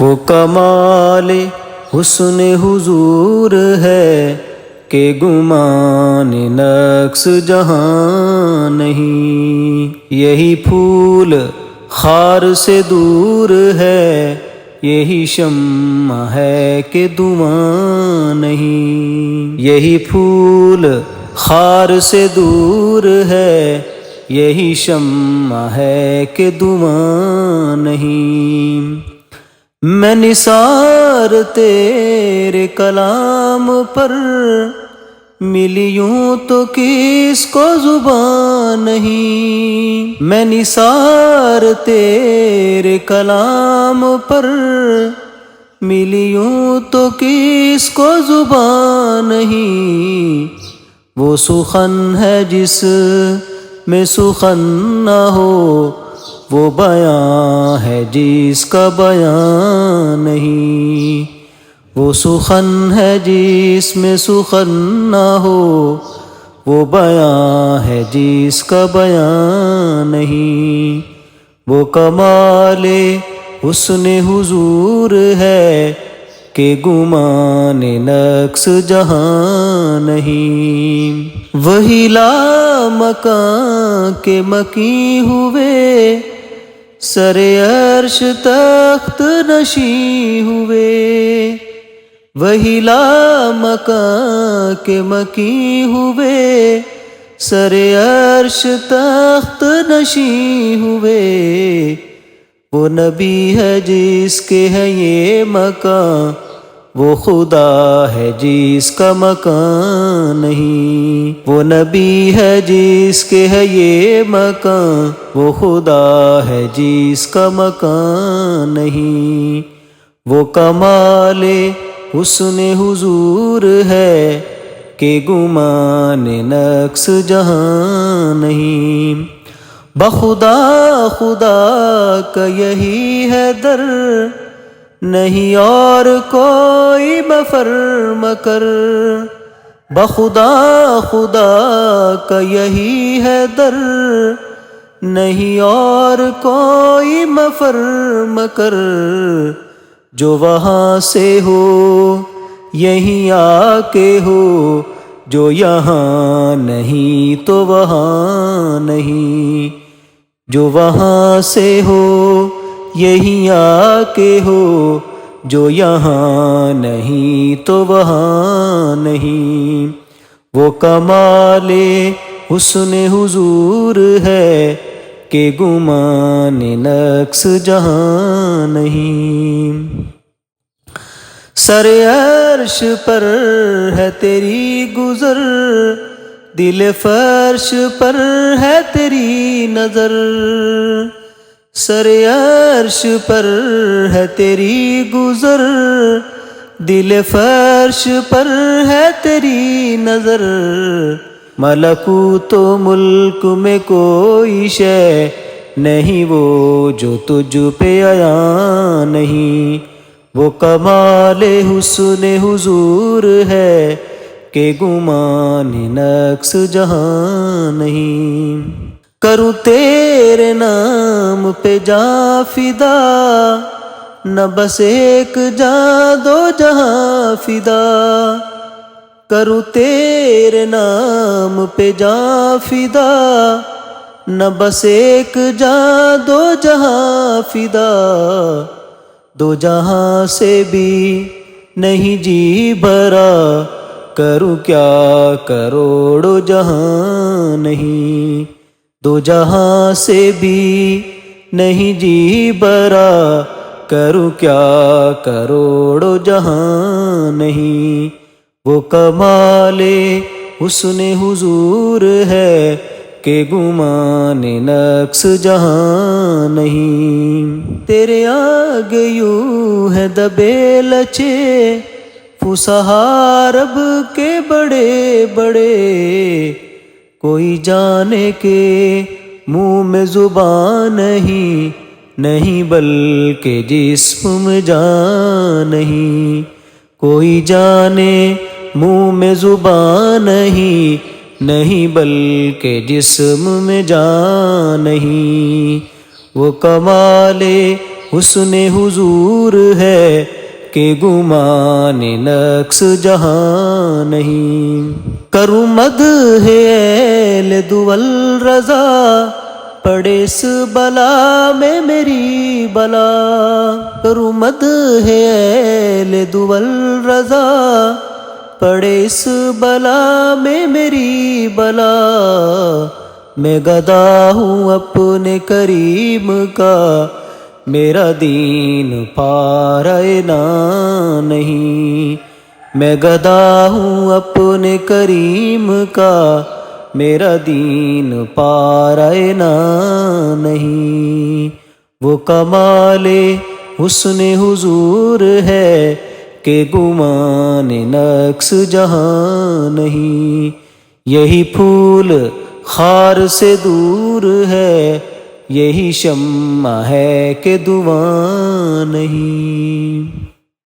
وہ کمال حسن حضور ہے کہ گمان نقص جہاں نہیں. یہی پھول خار سے دور ہے، یہی شمع ہے کہ دھواں نہیں. یہی پھول خار سے دور ہے، یہی شمع ہے کہ دھواں نہیں. میں نثار تیرے کلام پر ملی یوں تو کس کو زبان نہیں. میں نثار تیرے کلام پر ملی یوں تو کس کو زبان نہیں. وہ سخن ہے جس میں سخن نہ ہو، وہ بیان ہے جس کا بیان نہیں. وہ سخن ہے جس میں سخن نہ ہو، وہ بیان ہے جس کا بیان نہیں. وہ کمال حسن حضور ہے کہ گمان نقص جہاں نہیں. وہی لامکاں کے مکی ہوئے، سر عرش تخت نشیں ہوئے. وہی لامکاں کے مکی ہوئے، سر عرش تخت نشیں ہوئے. وہ نبی ہے جس کے ہے یہ مکان، وہ خدا ہے جس کا مکان نہیں. وہ نبی ہے جس کے ہے یہ مکان، وہ خدا ہے جس کا مکان نہیں. وہ کمال حسن حضور ہے کہ گمان نقص جہاں نہیں. بخدا خدا کا یہی ہے در، نہیں اور کوئی مفر مکر. بخدا خدا کا یہی ہے در، نہیں اور کوئی مفر مکر. جو وہاں سے ہو یہیں آ کے ہو، جو یہاں نہیں تو وہاں نہیں. جو وہاں سے ہو یہیں آ کے ہو، جو یہاں نہیں تو وہاں نہیں. وہ کمال حسن حضور ہے کہ گمان نقص جہاں نہیں. سر عرش پر ہے تیری گزر، دل فرش پر ہے تیری نظر. سر عرش پر ہے تیری گزر، دل فرش پر ہے تیری نظر. ملکوت و ملک میں کوئی شے نہیں وہ جو تجھ پہ عیاں نہیں. وہ کمال حسن حضور ہے کہ گمان نقص جہاں نہیں. کروں تیرے نام پہ جاں فدا، نہ بس ایک جاں دو جہاں فدا. کروں تیرے نام پہ جاں فدا، نہ بس ایک جاں دو جہاں فدا. دو جہاں سے بھی نہیں جی بھرا، کروں کیا کروڑوں جہاں نہیں. دو جہاں سے بھی نہیں جی بھرا، کروں کیا کروڑوں جہاں نہیں. وہ کمال حسن حضور ہے کہ گمان نقص جہاں نہیں. تیرے آگے یوں ہے دبے لچے فصحا رب کے بڑے بڑے. کوئی جانے کے منہ میں زبان نہیں بلکہ جسم میں جان نہیں. کوئی جانے منہ میں زبان نہیں بلکہ جسم میں جان نہیں. وہ کمال حسن حضور ہے کہ گمان نقص جہاں نہیں. کروں مدح اہل دول رضا پڑے اس بلا میں میری بلا. کروں مدح اہل دول رضا پڑے اس بلا میں میری بلا. میں گدا ہوں اپنے کریم کا میرا دین پارائنا نہیں. میں گدا ہوں اپنے کریم کا میرا دین پارائنا نہیں. وہ کمال حسن حضور ہے کہ گمان نقص جہاں نہیں. یہی پھول خار سے دور ہے یہی شمع ہے کہ دھواں نہیں.